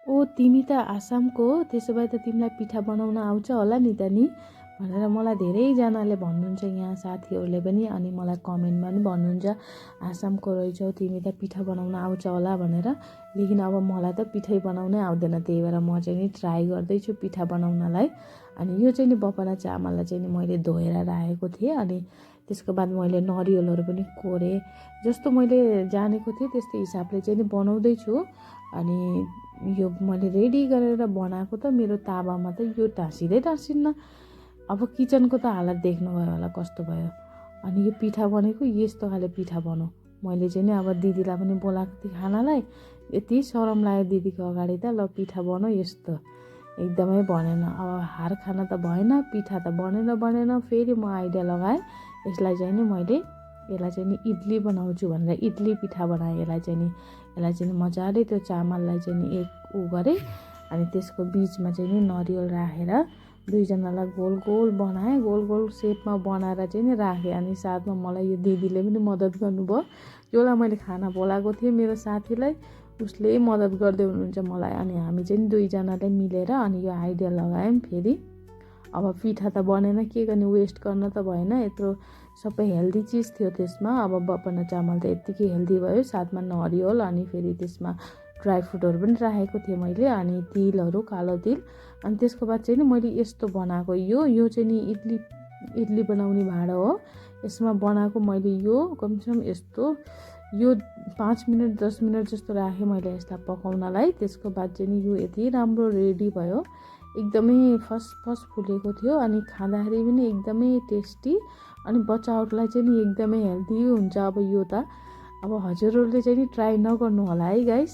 ओ तिमी त आसामको हो, त्यसो भए त तिमीलाई पिठा बनाउन आउँछ होला नि त नि भनेर मलाई धेरैजनाले भन्नुहुन्छ, यहाँ साथीहरूले पनि। अनि मलाई कमेन्टमा पनि भन्नुहुन्छ आसामको रहेछौ तिमी त पिठा बनाउन आउँछ होला भनेर। लेकिन अब मलाई त पिठै बनाउनै आउँदैन, त्यही भएर म चाहिँ नि ट्राई गर्दैछु पिठा बनाउनलाई। अनि यो चाहिँ नि बपना चामललाई चाहिँ नि मैले धोएर राखेको थिएँ। अनि त्यसको बाद मैले नरिवलहरू पनि कोरेँ, जस्तो मैले जानेको थिएँ त्यस्तै हिसाबले चाहिँ नि बनाउँदैछु। अनि यो मैले रेडी गरेर बनाएको त मेरो तावामा त यो टाँसिन्न। अब किचनको त हालत देख्नुभयो होला कस्तो भयो। अनि यो पिठा बनेको यस्तो खाले पिठा बनाऊ। मैले चाहिँ नि अब दिदीलाई पनि बोलाएको थिएँ खानालाई, यति शरम लाग्यो दिदीको अगाडि त, ल पिठा बनाऊ, यस्तो एकदमै बनेन। अब हार खान त भएन, पिठा त बनेन। फेरि म आइडिया लगाएँ यसलाई चाहिँ नि इडली बनाउँछु भनेर इडली पिठा बनाएँ। यसलाई चाहिँ नि मजाले त्यो चामललाई चाहिँ नि एक गरेँ। अनि त्यसको बिचमा चाहिँ नि नरिवल राखेर दुईजनालाई गोल गोल बनाएँ, गोल गोल सेपमा बनाएर चाहिँ नि राखेँ। अनि साथमा मलाई यो दिदीले पनि मद्दत गर्नुभयो। जसलाई मैले खाना बोलाएको थिएँ मेरो साथीलाई, उसले मद्दत गर्दै हुनुहुन्छ मलाई। अनि हामी चाहिँ नि दुईजनाले मिलेर अनि यो आइडिया लगायौँ फेरि। अब पिठा त बनेन, के गर्ने, वेस्ट गर्न त भएन, यत्रो सबै हेल्दी चिज थियो त्यसमा। अब बपना चामल त यत्तिकै हेल्दी भयो, साथमा नरिवल अनि फेरि त्यसमा ड्राई फ्रुटहरू पनि राखेको थिएँ मैले, अनि तिलहरू, कालो तिल। अनि त्यसको बाद चाहिँ नि मैले यस्तो बनाएको, यो चाहिँ नि इडली बनाउने भाँडो हो, यसमा बनाएको मैले यो कमसेकम यस्तो यो 5 मिनट 10 मिनट जस्तो राखेँ मैले यसलाई पकाउनलाई। त्यसको बाद चाहिँ नि यो यति राम्रो रेडी भयो, एकदमै फर्स्ट फुलेको थियो। अनि खाँदाखेरि पनि एकदमै टेस्टी, अनि बच्चाहरूलाई चाहिँ नि एकदमै हेल्दी हुन्छ। अब यो त अब हजुरहरूले चाहिँ नि ट्राई नगर्नु होला है गाइस।